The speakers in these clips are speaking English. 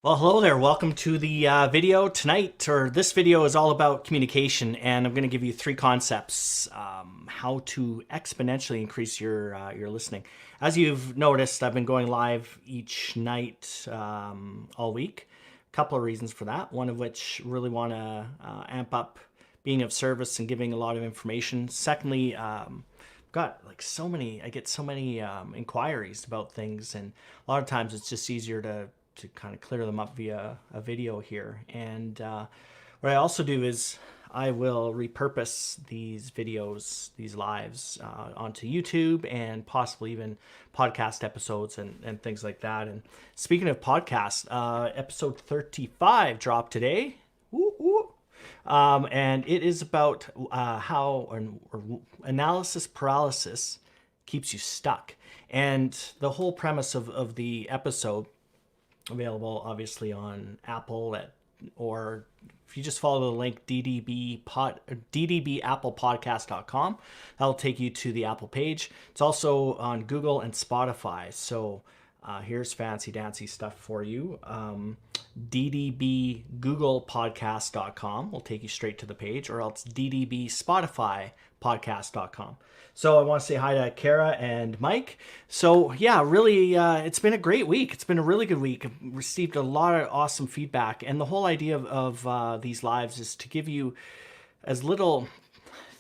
Well, hello there. Welcome to the video tonight, or this video is all about communication, and I'm going to give you three concepts how to exponentially increase your listening. As you've noticed, I've been going live each night all week. A couple of reasons for that. One of which really want to amp up being of service and giving a lot of information. Secondly, I get so many inquiries about things, and a lot of times it's just easier to kind of clear them up via a video here. And what I also do is I will repurpose these videos, these lives, onto YouTube and possibly even podcast episodes and things like that. And speaking of podcasts, episode 35 dropped today. Woo, woo. And it is about how or analysis paralysis keeps you stuck. And the whole premise of the episode, available obviously on Apple or if you just follow the link ddbapplepodcast.com, that'll take you to the Apple page. It's also on Google and Spotify. So here's fancy dancy stuff for you. ddbgooglepodcast.com will take you straight to the page, or else ddbspotifypodcast.com. So I want to say hi to Kara and Mike. So yeah, really, it's been a great week. It's been a really good week. I've received a lot of awesome feedback. And the whole idea of these lives is to give you as little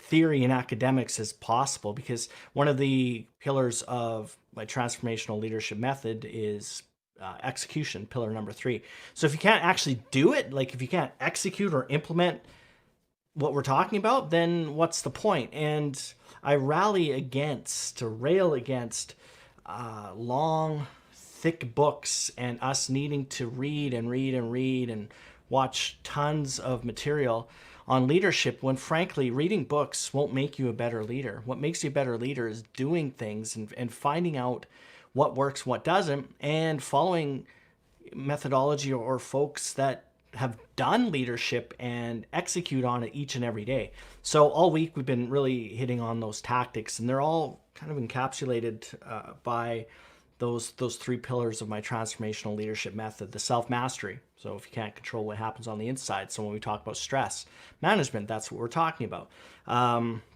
theory and academics as possible, because one of the pillars of my transformational leadership method is execution, pillar number 3. So if you can't actually do it, like if you can't execute or implement what we're talking about, then what's the point? And I rail against long, thick books and us needing to read and watch tons of material on leadership, when frankly, reading books won't make you a better leader. What makes you a better leader is doing things and finding out what works, what doesn't, and following methodology or folks that have done leadership and execute on it each and every day. So all week we've been really hitting on those tactics, and they're all kind of encapsulated by those three pillars of my transformational leadership method. The self-mastery. So if you can't control what happens on the inside. So when we talk about stress management, that's what we're talking about.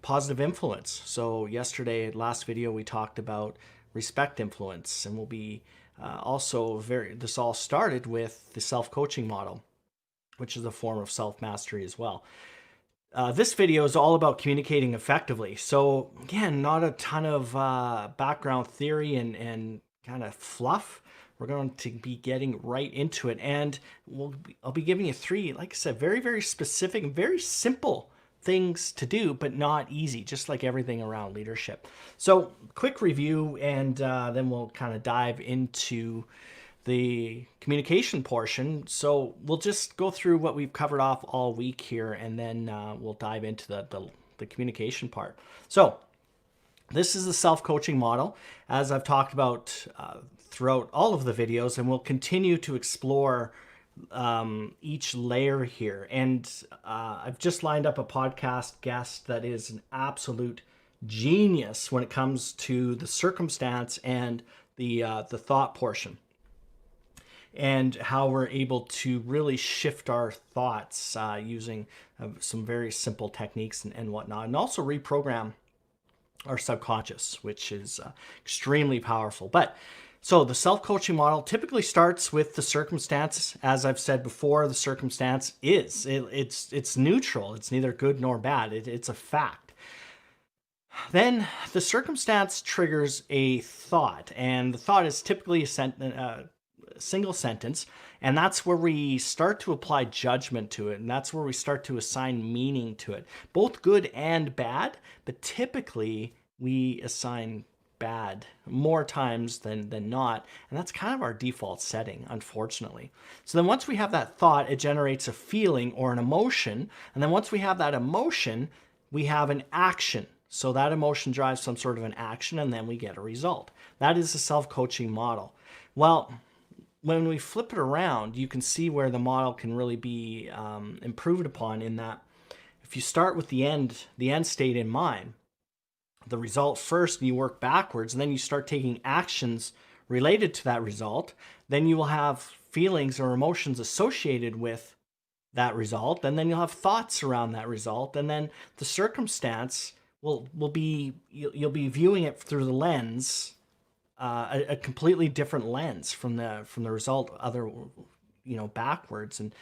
Positive influence. So last video, we talked about respect influence, and we'll be this all started with the self-coaching model, which is a form of self-mastery as well. This video is all about communicating effectively. So again, not a ton of background theory and kind of fluff. We're going to be getting right into it. And I'll be giving you 3, like I said, very, very specific and very simple things to do, but not easy, just like everything around leadership. So quick review, and then we'll kind of dive into the communication portion. So we'll just go through what we've covered off all week here, and then we'll dive into the communication part. So this is the self-coaching model, as I've talked about throughout all of the videos, and we'll continue to explore each layer here. And I've just lined up a podcast guest that is an absolute genius when it comes to the circumstance and the thought portion, and how we're able to really shift our thoughts using some very simple techniques and whatnot, and also reprogram our subconscious, which is extremely powerful. So the self-coaching model typically starts with the circumstance. As I've said before, the circumstance it's neutral. It's neither good nor bad. It's a fact. Then the circumstance triggers a thought, and the thought is typically a single sentence, and that's where we start to apply judgment to it, and that's where we start to assign meaning to it, both good and bad, but typically we assign bad more times than not, and that's kind of our default setting, unfortunately. So then once we have that thought, it generates a feeling or an emotion, and then once we have that emotion, we have an action. So that emotion drives some sort of an action, and then we get a result. That is the self-coaching model. Well, when we flip it around, you can see where the model can really be improved upon, in that if you start with the end state in mind, the result first, and you work backwards, and then you start taking actions related to that result, then you will have feelings or emotions associated with that result, and then you'll have thoughts around that result, and then the circumstance will be, you'll be viewing it through the lens, a completely different lens from the result, other, backwards. And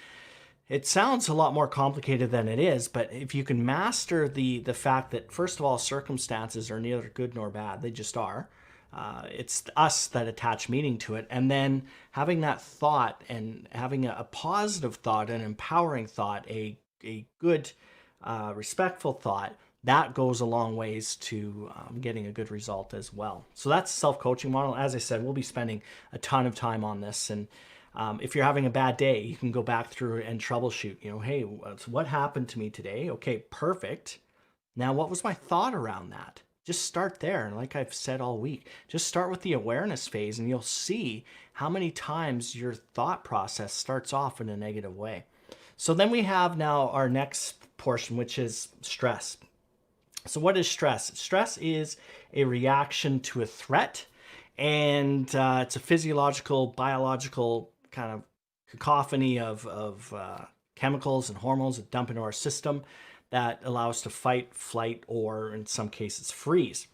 it sounds a lot more complicated than it is, but if you can master the fact that, first of all, circumstances are neither good nor bad, they just are. It's us that attach meaning to it. And then having that thought, and having a positive thought, an empowering thought, a good, respectful thought, that goes a long ways to getting a good result as well. So that's self-coaching model. As I said, we'll be spending a ton of time on this. And if you're having a bad day, you can go back through and troubleshoot. Hey, what happened to me today? Okay, perfect. Now, what was my thought around that? Just start there. And like I've said all week, just start with the awareness phase, and you'll see how many times your thought process starts off in a negative way. So then we have now our next portion, which is stress. So what is stress? Stress is a reaction to a threat, and it's a physiological, biological kind of cacophony of chemicals and hormones that dump into our system that allow us to fight, flight, or in some cases freeze.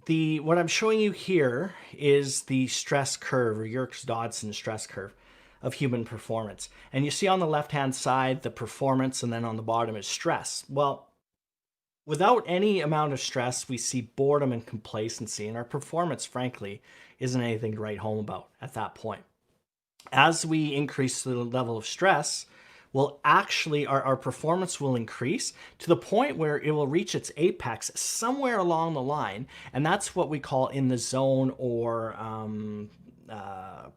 What I'm showing you here is the stress curve, or Yerkes-Dodson stress curve of human performance. And you see on the left-hand side the performance, and then on the bottom is stress. Well, without any amount of stress, we see boredom and complacency, and our performance, frankly, isn't anything to write home about at that point. As we increase the level of stress, our performance will increase to the point where it will reach its apex somewhere along the line, and that's what we call in the zone, or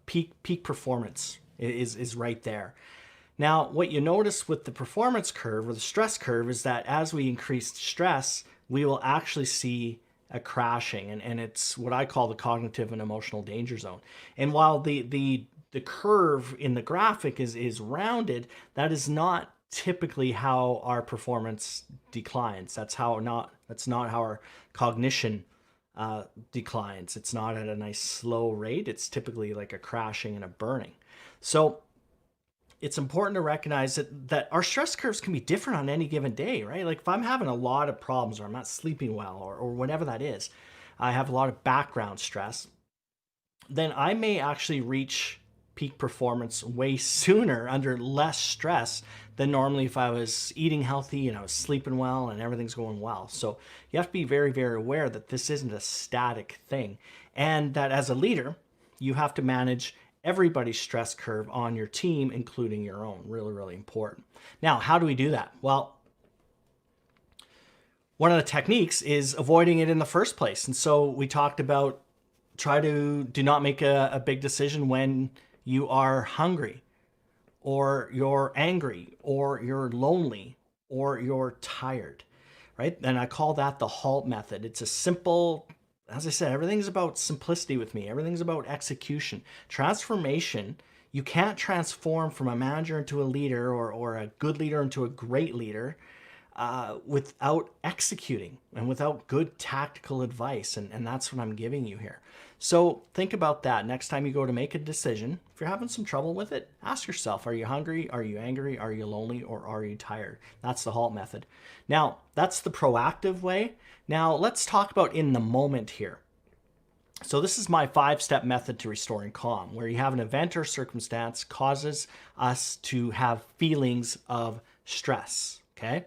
peak performance is right there. Now, what you notice with the performance curve, or the stress curve, is that as we increase stress, we will actually see a crashing, and it's what I call the cognitive and emotional danger zone. And while the curve in the graphic is rounded, that is not typically how our performance declines. That's not how our cognition declines. It's not at a nice slow rate. It's typically like a crashing and a burning. So it's important to recognize that our stress curves can be different on any given day, right? Like if I'm having a lot of problems, or I'm not sleeping well, or whatever that is, I have a lot of background stress, then I may actually reach peak performance way sooner under less stress than normally if I was eating healthy and I was sleeping well and everything's going well. So you have to be very, very aware that this isn't a static thing, and that as a leader, you have to manage everybody's stress curve on your team, including your own. Really, really important. Now, how do we do that? Well, one of the techniques is avoiding it in the first place. And so we talked about do not make a big decision when you are hungry, or you're angry, or you're lonely, or you're tired, right? And I call that the Halt Method. It's a simple, as I said, everything's about simplicity with me. Everything's about execution. Transformation, you can't transform from a manager into a leader, or a good leader into a great leader, without executing and without good tactical advice. And that's what I'm giving you here. So think about that. Next time you go to make a decision, if you're having some trouble with it, ask yourself, are you hungry? Are you angry? Are you lonely? Or are you tired? That's the Halt Method. Now, that's the proactive way. Now, let's talk about in the moment here. So this is my 5-step method to restoring calm, where you have an event or circumstance causes us to have feelings of stress, okay?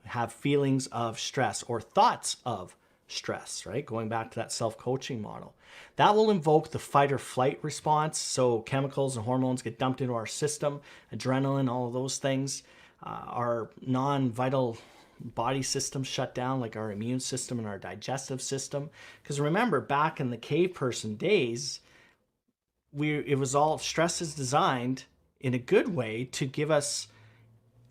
Have feelings of stress, or thoughts of stress, right? Going back to that self-coaching model. That will invoke the fight or flight response. So chemicals and hormones get dumped into our system, adrenaline, all of those things. Our non-vital body systems shut down, like our immune system and our digestive system. Because remember, back in the cave person days, it was all, stress is designed in a good way to give us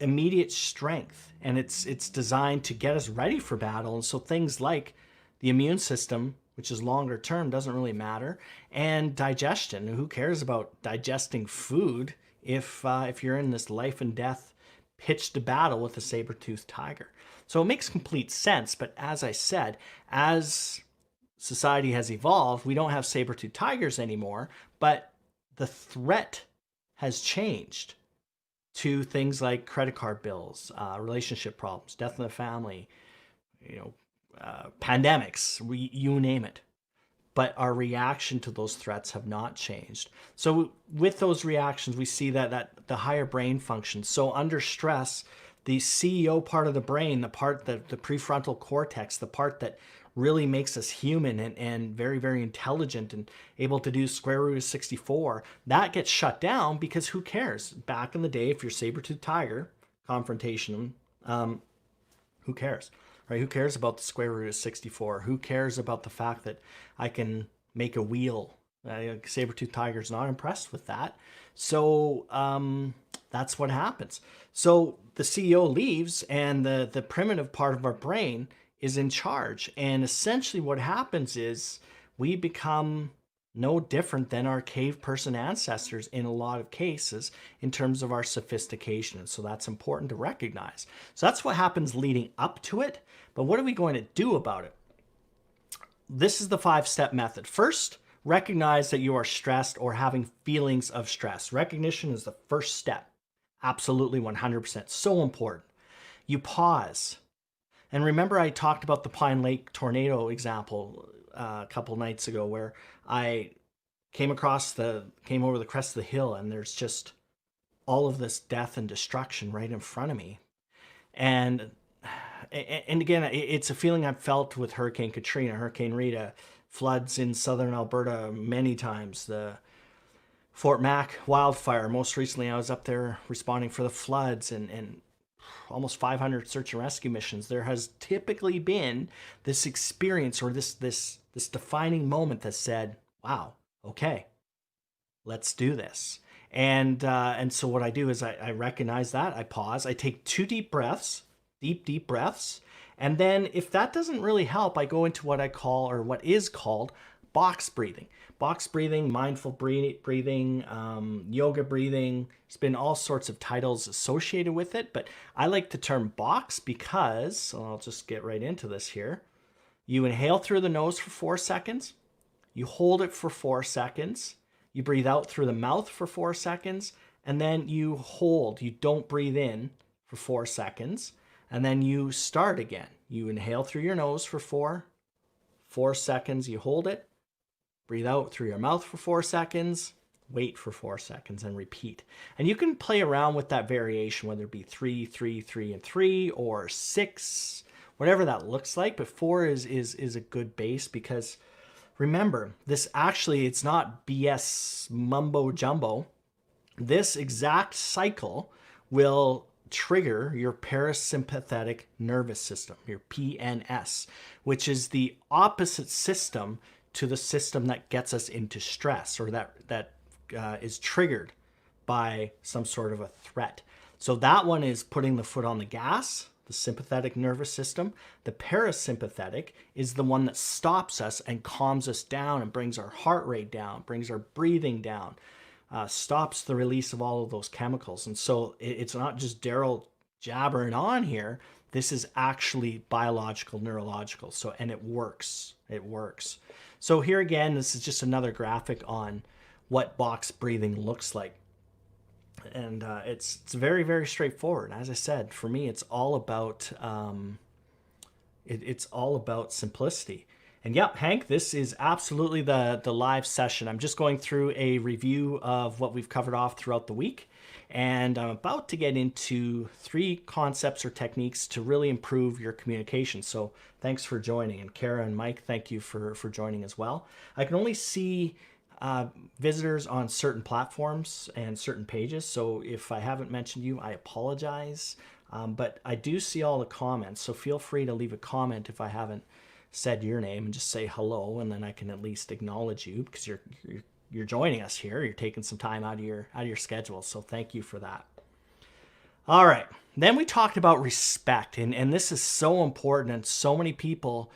immediate strength, and it's designed to get us ready for battle. And so things like the immune system, which is longer term, doesn't really matter, and digestion. Who cares about digesting food if you're in this life and death pitched to battle with a saber-toothed tiger? So it makes complete sense. But as I said, as society has evolved, we don't have saber-toothed tigers anymore, but the threat has changed to things like credit card bills, relationship problems, death in the family, pandemics, you name it. But our reaction to those threats have not changed. So with those reactions, we see that the higher brain function. So under stress, the CEO part of the brain, the part that the prefrontal cortex, the part that really makes us human and very, very intelligent and able to do square root of 64, that gets shut down because who cares? Back in the day, if you're saber-toothed tiger, confrontation, who cares? Right? Who cares about the square root of 64? Who cares about the fact that I can make a wheel? Saber-toothed tiger's not impressed with that. So that's what happens. So the CEO leaves and the primitive part of our brain is in charge. And essentially what happens is we become no different than our cave person ancestors in a lot of cases in terms of our sophistication. And so that's important to recognize. So that's what happens leading up to it. But what are we going to do about it? This is the 5-step method. First, recognize that you are stressed or having feelings of stress. Recognition is the first step. Absolutely 100%. So important. You pause. And remember I talked about the Pine Lake tornado example a couple nights ago where I came over the crest of the hill and there's just all of this death and destruction right in front of me. And again, it's a feeling I've felt with Hurricane Katrina, Hurricane Rita, floods in southern Alberta many times, the Fort Mac wildfire. Most recently, I was up there responding for the floods and almost 500 search and rescue missions. There has typically been this experience or this defining moment that said, wow, okay, let's do this. And so what I do is I recognize that, I pause, I take 2 deep breaths, deep breaths. And then if that doesn't really help, I go into what I call, or what is called, box breathing. Box breathing, mindful breathing, yoga breathing. There's been all sorts of titles associated with it, but I like the term box because, I'll just get right into this here. You inhale through the nose for 4 seconds. You hold it for 4 seconds. You breathe out through the mouth for 4 seconds, and then you hold. You don't breathe in for 4 seconds, and then you start again. You inhale through your nose for 4 seconds. You hold it. Breathe out through your mouth for 4 seconds, wait for 4 seconds, and repeat. And you can play around with that variation, whether it be 3, 3, 3, and 3, or 6, whatever that looks like. But 4 is a good base because remember, this actually, it's not BS mumbo jumbo. This exact cycle will trigger your parasympathetic nervous system, your PNS, which is the opposite system to the system that gets us into stress or that is triggered by some sort of a threat. So that one is putting the foot on the gas, the sympathetic nervous system. The parasympathetic is the one that stops us and calms us down and brings our heart rate down, brings our breathing down, stops the release of all of those chemicals. And so it's not just Daryl jabbering on here. This is actually biological, neurological. So, and it works. It works. So here again, this is just another graphic on what box breathing looks like. And it's very, very straightforward. As I said, for me, it's all about it's all about simplicity. And yep, Hank, this is absolutely the live session. I'm just going through a review of what we've covered off throughout the week. And I'm about to get into 3 concepts or techniques to really improve your communication. So thanks for joining. And Kara and Mike, thank you for joining as well. I can only see visitors on certain platforms and certain pages. So if I haven't mentioned you, I apologize. But I do see all the comments. So feel free to leave a comment if I haven't said your name and just say hello. And then I can at least acknowledge you because you're joining us here. You're taking some time out of your schedule. So thank you for that. All right. Then we talked about respect. And this is so important. And so many people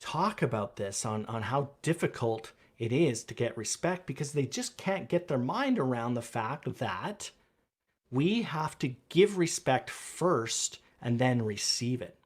talk about this on how difficult it is to get respect because they just can't get their mind around the fact that we have to give respect first and then receive it.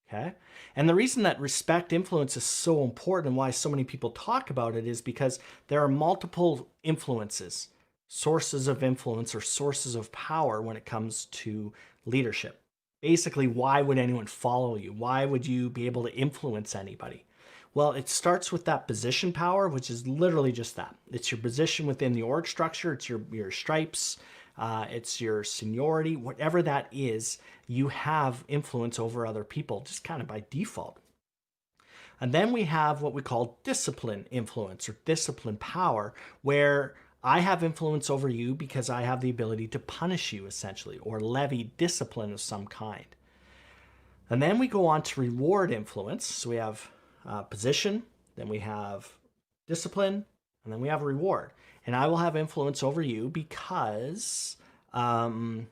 Okay. And the reason that respect influence is so important and why so many people talk about it is because there are multiple influences, sources of influence or sources of power when it comes to leadership. Basically, why would anyone follow you? Why would you be able to influence anybody? Well, it starts with that position power, which is literally just that. It's your position within the org structure, it's your stripes, it's your seniority, whatever that is, you have influence over other people just kind of by default. And then we have what we call discipline influence or discipline power, where I have influence over you because I have the ability to punish you essentially or levy discipline of some kind. And then we go on to reward influence. So we have position, then we have discipline, and then we have reward. And I will have influence over you because I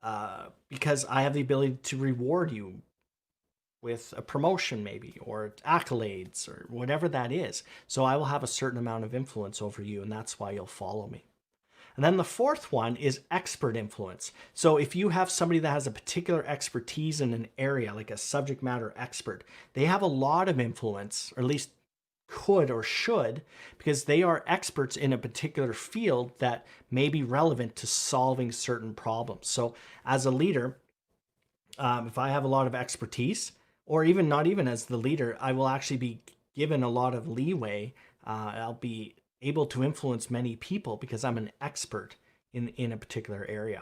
have the ability to reward you with a promotion maybe or accolades or whatever that is. So I will have a certain amount of influence over you, and that's why you'll follow me. And then the fourth one is expert influence. So if you have somebody that has a particular expertise in an area, like a subject matter expert, they have a lot of influence, or at least could or should, because they are experts in a particular field that may be relevant to solving certain problems. So as a leader, if I have a lot of expertise, or even not even as the leader, I will actually be given a lot of leeway. I'll be able to influence many people because I'm an expert in a particular area.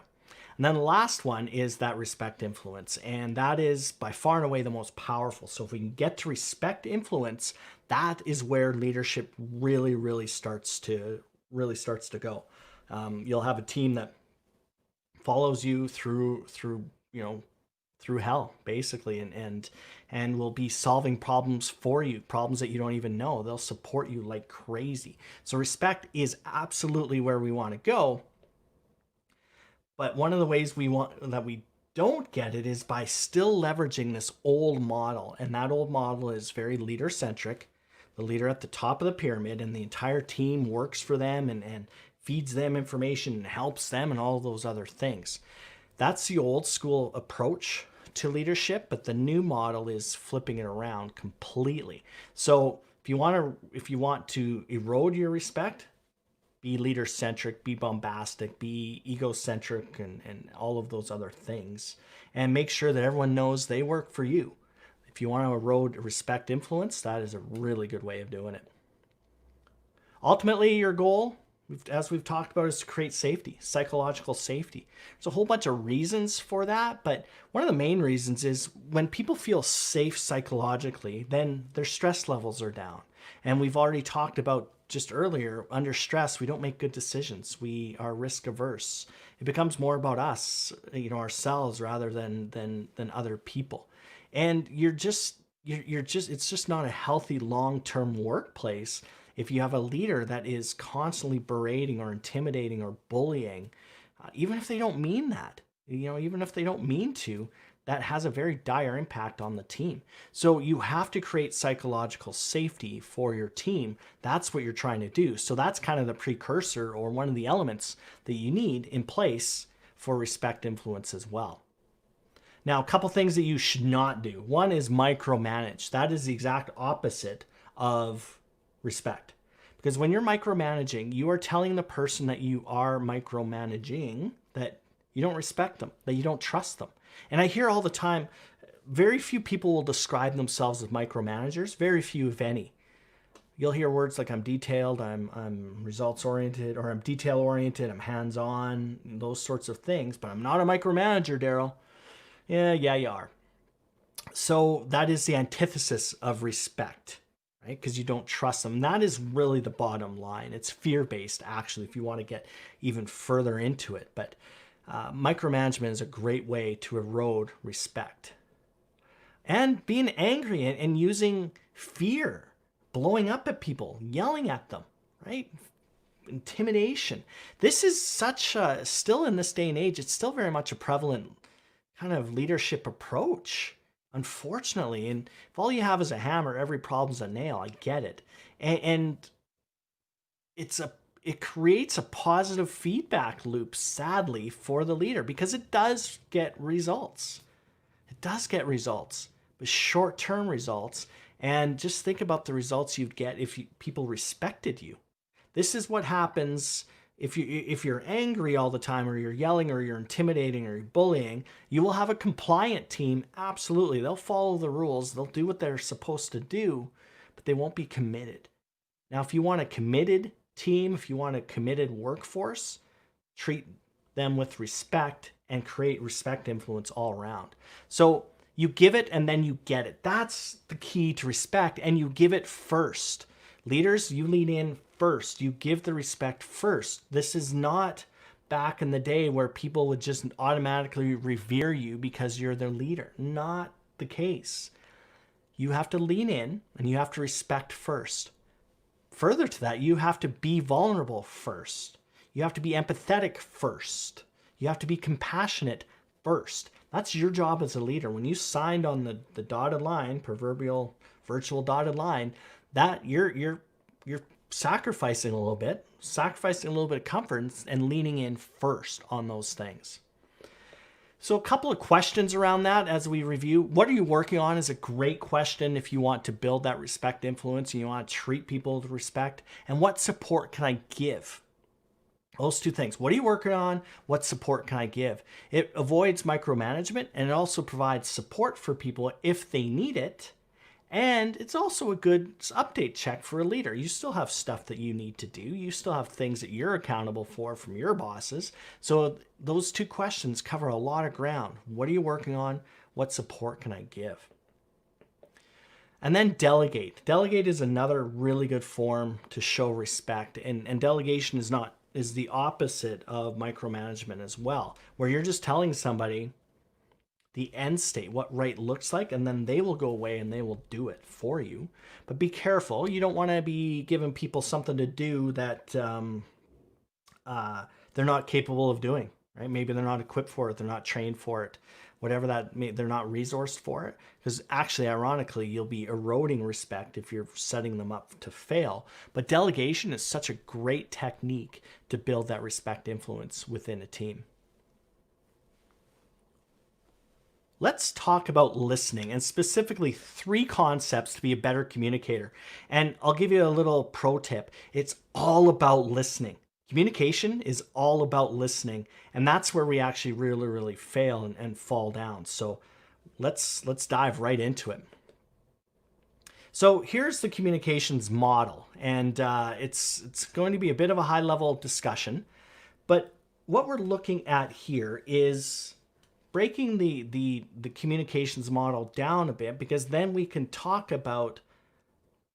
And then the last one is that respect influence. And that is by far and away the most powerful. So if we can get to respect influence, that is where leadership really starts to go. You'll have a team that follows you through hell basically, and will be solving problems for you, problems that you don't even know. They'll support you like crazy. So respect is absolutely where we want to go. But one of the ways we don't get it is by still leveraging this old model. And that old model is very leader centric. The leader at the top of the pyramid and the entire team works for them and feeds them information and helps them and all of those other things. That's the old school approach to leadership, but the new model is flipping it around completely. So if you want to erode your respect, be leader centric, be bombastic, be egocentric, and all of those other things, and make sure that everyone knows they work for you. If you want to erode respect influence, that is a really good way of doing it. Ultimately, your goal, as we've talked about, is to create safety, psychological safety. There's a whole bunch of reasons for that, but one of the main reasons is when people feel safe psychologically, then their stress levels are down. And we've already talked about just earlier, under stress, we don't make good decisions. We are risk averse. It becomes more about us, ourselves, rather than other people. And it's just not a healthy long-term workplace if you have a leader that is constantly berating or intimidating or bullying, even if they don't mean that, even if they don't mean to, that has a very dire impact on the team. So you have to create psychological safety for your team. That's what you're trying to do. So that's kind of the precursor or one of the elements that you need in place for respect influence as well. Now, a couple things that you should not do. One is micromanage. That is the exact opposite of respect. Because when you're micromanaging, you are telling the person that you are micromanaging that you don't respect them, that you don't trust them. And I hear all the time, very few people will describe themselves as micromanagers, very few, if any. You'll hear words like I'm detailed, I'm results oriented, or I'm detail oriented, I'm hands on, those sorts of things, but I'm not a micromanager, Daryl. Yeah, you are. So that is the antithesis of respect, right? Because you don't trust them. And that is really the bottom line. It's fear-based, actually, if you want to get even further into it. But micromanagement is a great way to erode respect. And being angry and using fear, blowing up at people, yelling at them, right? Intimidation. This is still in this day and age, it's still very much a prevalent kind of leadership approach, unfortunately. And if all you have is a hammer, every problem's a nail, I get it. And it creates a positive feedback loop, sadly, for the leader, because it does get results. It does get results, but short-term results. And just think about the results you'd get if people respected you. This is what happens if you're angry all the time, or you're yelling, or you're intimidating, or you're bullying. You will have a compliant team. Absolutely. They'll follow the rules. They'll do what they're supposed to do, but they won't be committed. Now, if you want a committed team, if you want a committed workforce, treat them with respect and create respect influence all around. So you give it and then you get it. That's the key to respect, and you give it first. Leaders, you lean in first. You give the respect first. This is not back in the day where people would just automatically revere you because you're their leader. Not the case. You have to lean in and you have to respect first. Further to that, you have to be vulnerable first. You have to be empathetic first. You have to be compassionate first. That's your job as a leader. When you signed on the dotted line, proverbial virtual dotted line, that you're sacrificing a little bit of comfort and leaning in first on those things. So a couple of questions around that as we review. What are you working on is a great question if you want to build that respect influence and you want to treat people with respect. And what support can I give? Those two things. What are you working on? What support can I give? It avoids micromanagement, and it also provides support for people if they need it. And it's also a good update check for a leader. You still have stuff that you need to do. You still have things that you're accountable for from your bosses. So those two questions cover a lot of ground. What are you working on? What support can I give? And then delegate. Delegate is another really good form to show respect. And delegation is the opposite of micromanagement as well, where you're just telling somebody the end state, what right looks like, and then they will go away and they will do it for you. But be careful. You don't want to be giving people something to do that they're not capable of doing, right? Maybe they're not equipped for it. They're not trained for it. Whatever that may, they're not resourced for it. Because actually, ironically, you'll be eroding respect if you're setting them up to fail. But delegation is such a great technique to build that respect influence within a team. Let's talk about listening, and specifically 3 concepts to be a better communicator. And I'll give you a little pro tip. It's all about listening. Communication is all about listening, and that's where we actually really fail and fall down. So let's dive right into it. So here's the communications model, and it's going to be a bit of a high-level discussion, but what we're looking at here is breaking the communications model down a bit, because then we can talk about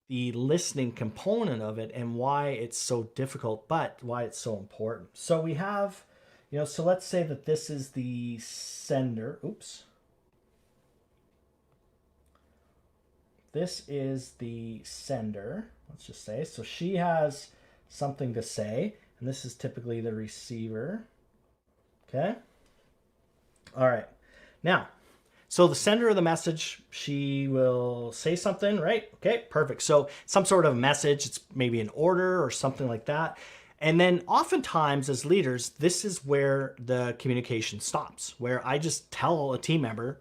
the listening component of it and why it's so difficult, but why it's so important. So we have, so let's say that this is the sender. Oops. This is the sender, let's just say. So she has something to say, and this is typically the receiver. Okay. All right. Now, so the sender of the message, she will say something, right? Okay, perfect. So some sort of message, it's maybe an order or something like that. And then oftentimes as leaders, this is where the communication stops, where I just tell a team member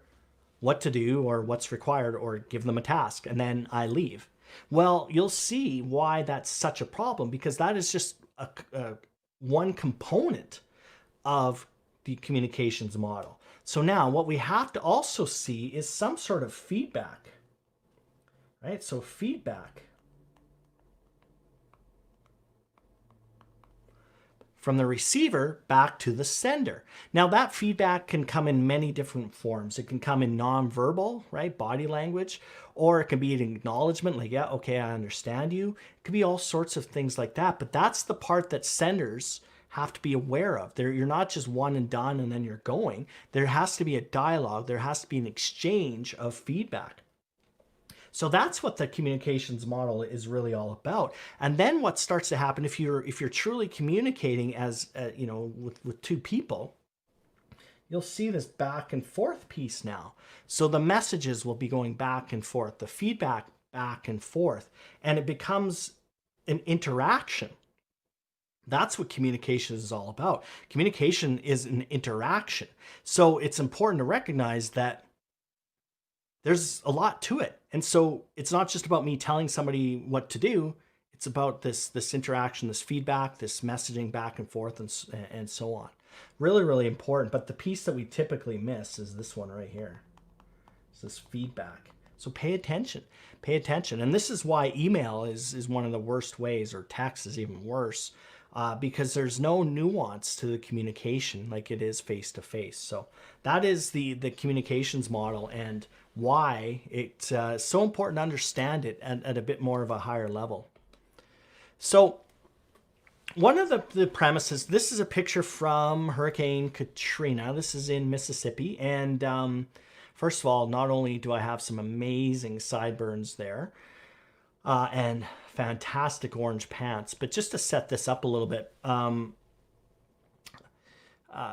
what to do or what's required or give them a task, and then I leave. Well, you'll see why that's such a problem, because that is just one component of the communications model. So now what we have to also see is some sort of feedback, right? So feedback from the receiver back to the sender. Now that feedback can come in many different forms. It can come in nonverbal, right? Body language, or it can be an acknowledgement like, yeah, okay, I understand you. It could be all sorts of things like that, but that's the part that senders have to be aware of. You're not just one and done and then you're going. There has to be a dialogue. There has to be an exchange of feedback. So that's what the communications model is really all about. And then what starts to happen if you're truly communicating as with 2 people, you'll see this back and forth piece now. So the messages will be going back and forth, the feedback back and forth, and it becomes an interaction. That's what communication is all about. Communication is an interaction. So it's important to recognize that there's a lot to it. And so it's not just about me telling somebody what to do. It's about this interaction, this feedback, this messaging back and forth, and so on. Really, really important. But the piece that we typically miss is this one right here. It's this feedback. So pay attention. Pay attention. And this is why email is one of the worst ways, or text is even worse, because there's no nuance to the communication like it is face to face. So that is the communications model, and why it's so important to understand it at a bit more of a higher level. So one of the premises, this is a picture from Hurricane Katrina. This is in Mississippi. And first of all, not only do I have some amazing sideburns there and fantastic orange pants, but just to set this up a little bit.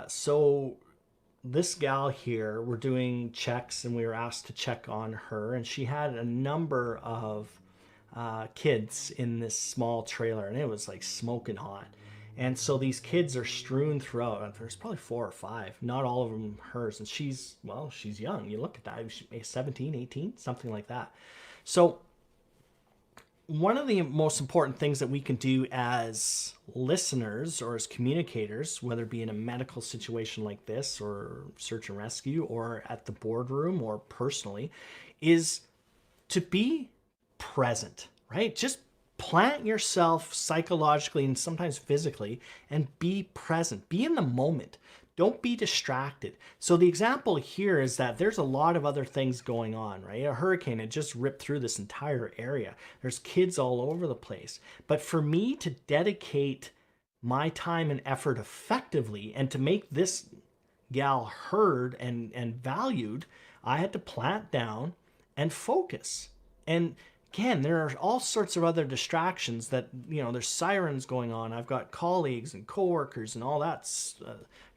So this gal here, we're doing checks, and we were asked to check on her, and she had a number of kids in this small trailer, and it was like smoking hot. And so these kids are strewn throughout. There's probably 4 or 5, not all of them hers. And she's young. You look at that, she's 17, 18, something like that. So one of the most important things that we can do as listeners or as communicators, whether it be in a medical situation like this or search and rescue or at the boardroom or personally, is to be present, right? Just plant yourself psychologically and sometimes physically and be present. Be in the moment. Don't be distracted. So the example here is that there's a lot of other things going on, right? A hurricane had just ripped through this entire area. There's kids all over the place. But for me to dedicate my time and effort effectively and to make this gal heard and valued, I had to plant down and focus. And again, there are all sorts of other distractions that, there's sirens going on. I've got colleagues and coworkers and all that's,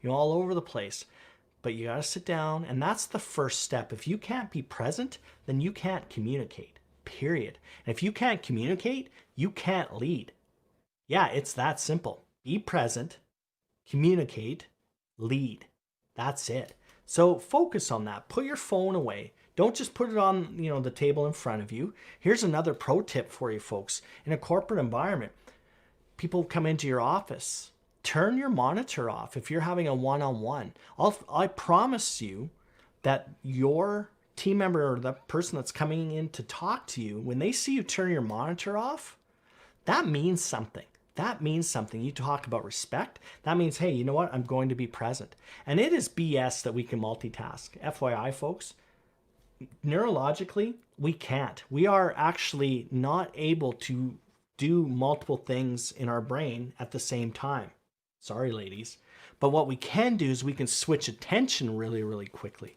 all over the place. But you got to sit down, and that's the first step. If you can't be present, then you can't communicate, period. And if you can't communicate, you can't lead. Yeah, it's that simple. Be present, communicate, lead. That's it. So focus on that. Put your phone away. Don't just put it on, the table in front of you. Here's another pro tip for you folks. In a corporate environment, people come into your office. Turn your monitor off if you're having a one-on-one. I promise you that your team member or the person that's coming in to talk to you, when they see you turn your monitor off, that means something. That means something. You talk about respect. That means, hey, you know what? I'm going to be present. And it is BS that we can multitask. FYI, folks, neurologically, we can't. We are actually not able to do multiple things in our brain at the same time. Sorry, ladies. But what we can do is we can switch attention really, really quickly,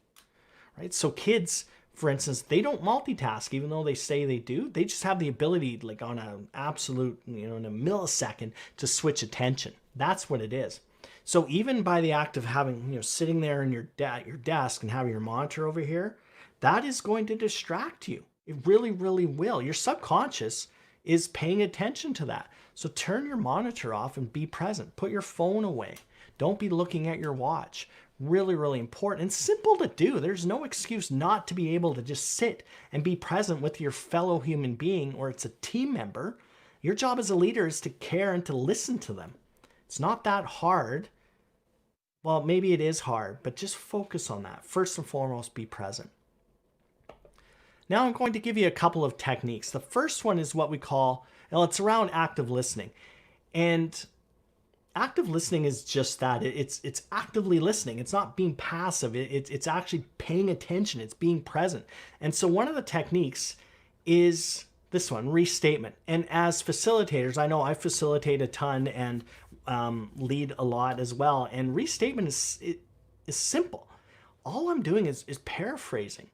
right? So kids, for instance, they don't multitask, even though they say they do. They just have the ability, like on an absolute, in a millisecond, to switch attention. That's what it is. So even by the act of having, sitting there in your desk and having your monitor over here, that is going to distract you. It really, really will. Your subconscious is paying attention to that. So turn your monitor off and be present. Put your phone away. Don't be looking at your watch. Really, really important and simple to do. There's no excuse not to be able to just sit and be present with your fellow human being, or it's a team member. Your job as a leader is to care and to listen to them. It's not that hard. Well, maybe it is hard, but just focus on that. First and foremost, be present. Now I'm going to give you a couple of techniques. The first one is what we call, it's around active listening. And active listening is just that. It's actively listening. It's not being passive. It's actually paying attention. It's being present. And so one of the techniques is this one, restatement. And as facilitators, I know I facilitate a ton and lead a lot as well. And restatement is simple. All I'm doing is paraphrasing.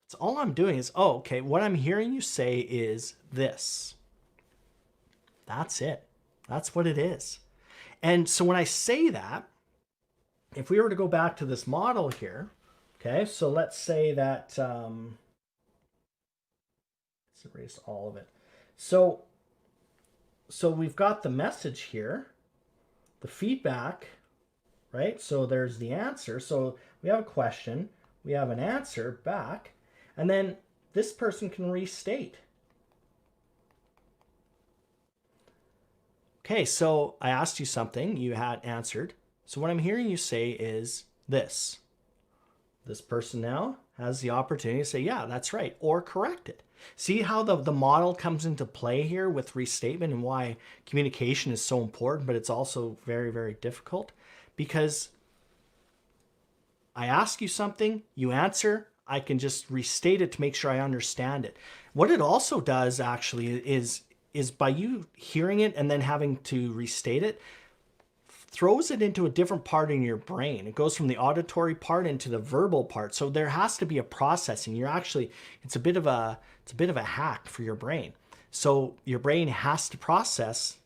So all I'm doing is, okay, what I'm hearing you say is this. That's it. That's what it is. And so when I say that, if we were to go back to this model here, okay, so let's say that, let's erase all of it. So we've got the message here, the feedback, right? So there's the answer. So we have a question, we have an answer back. And then this person can restate. Okay, so I asked you something, you had answered. So what I'm hearing you say is this. This person now has the opportunity to say, yeah, that's right, or correct it. See how the model comes into play here with restatement and why communication is so important, but it's also very, very difficult? Because I ask you something, you answer, I can just restate it to make sure I understand it. What it also does actually is by you hearing it and then having to restate it, throws it into a different part in your brain. It goes from the auditory part into the verbal part. So there has to be a processing. It's a bit of a hack for your brain. So your brain has to process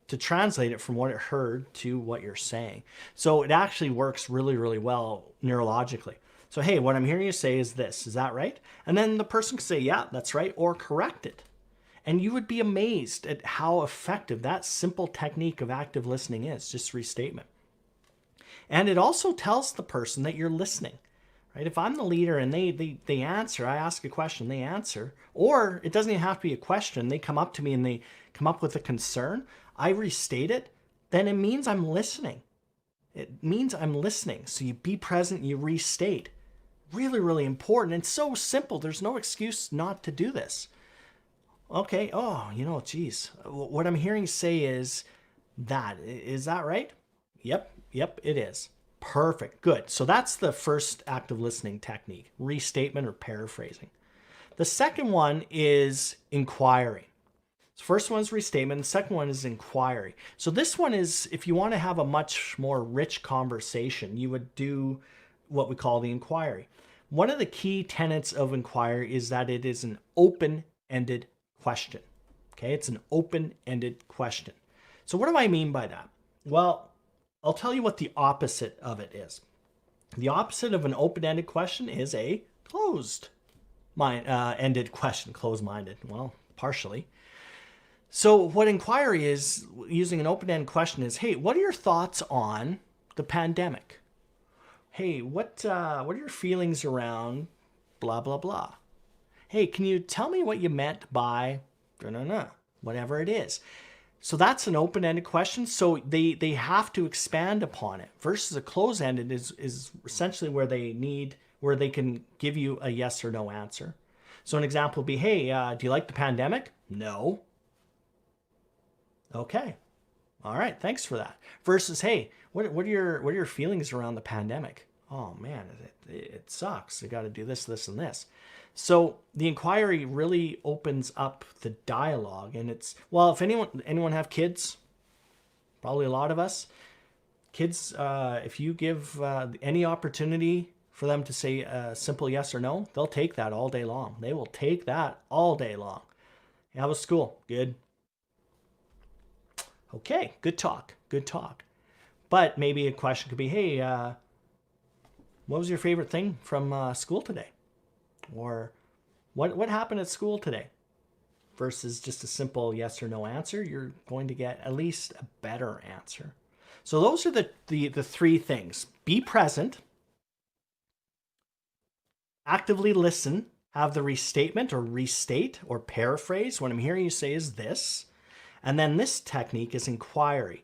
to translate it from what it heard to what you're saying. So it actually works really, really well neurologically. So, hey, what I'm hearing you say is this, is that right? And then the person can say, yeah, that's right, or correct it. And you would be amazed at how effective that simple technique of active listening is, just restatement. And it also tells the person that you're listening, right? If I'm the leader and they answer, I ask a question, they answer, or it doesn't even have to be a question. They come up to me and they come up with a concern. I restate it, then it means I'm listening. It means I'm listening. So you be present, you restate. Really, really important. It's so simple. There's no excuse not to do this. Okay, oh, geez. What I'm hearing say is that. Is that right? Yep, it is. Perfect, good. So that's the first active listening technique, restatement or paraphrasing. The second one is inquiry. The first one is restatement, the second one is inquiry. So this one is, if you want to have a much more rich conversation, you would do what we call the inquiry. One of the key tenets of inquiry is that it is an open-ended question. Okay, it's an open-ended question. So what do I mean by that? Well, I'll tell you what the opposite of it is. The opposite of an open-ended question is a closed-ended question. Closed-minded, well, partially. So what inquiry is, using an open-ended question, is, hey, what are your thoughts on the pandemic? Hey, what are your feelings around blah, blah, blah? Hey, can you tell me what you meant by whatever it is? So that's an open-ended question. So they have to expand upon it. Versus a closed-ended is essentially where they can give you a yes or no answer. So an example would be, hey, do you like the pandemic? No. Okay. All right. Thanks for that. Versus, hey, what are your feelings around the pandemic? Oh man, it sucks. I got to do this, this, and this. So the inquiry really opens up the dialogue, and it's, well, if anyone have kids, probably a lot of us, kids, if you give any opportunity for them to say a simple yes or no, they'll take that all day long. They will take that all day long. How was school? Good. Okay, good talk, good talk. But maybe a question could be, hey, what was your favorite thing from school today? Or what happened at school today? Versus just a simple yes or no answer, you're going to get at least a better answer. So those are the three things. Be present, actively listen, have the restatement or restate or paraphrase. What I'm hearing you say is this. And then this technique is inquiry,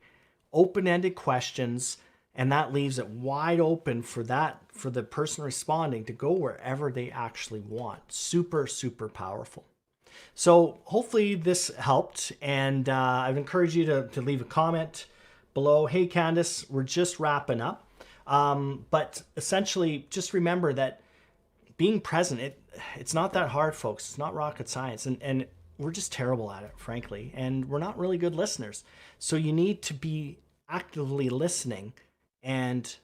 open-ended questions, and that leaves it wide open for the person responding to go wherever they actually want. Super, super powerful. So hopefully this helped, and I've encouraged you to leave a comment below. Hey, Candace, we're just wrapping up. But essentially, just remember that being present, it's not that hard, folks. It's not rocket science. And we're just terrible at it, frankly, and we're not really good listeners. So you need to be actively listening and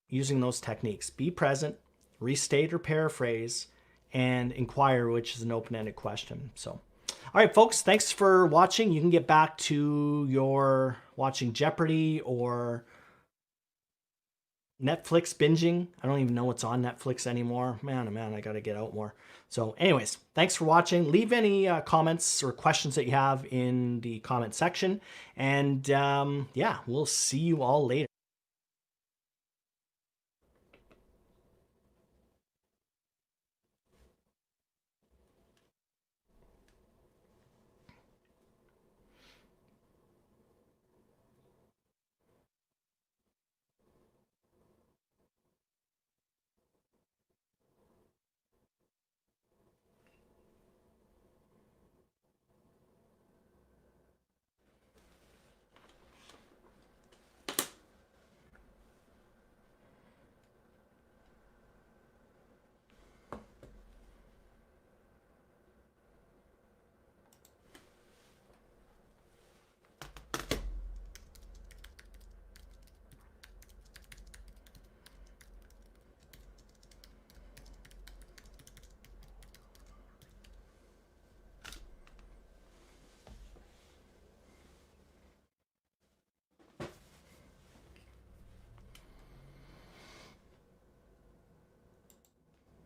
using those techniques. Be present, restate or paraphrase, and inquire, which is an open-ended question. So, all right, folks, thanks for watching. You can get back to your watching Jeopardy or Netflix binging. I don't even know what's on Netflix anymore. Man, oh man, I got to get out more. So anyways, thanks for watching. Leave any comments or questions that you have in the comment section. And yeah, we'll see you all later.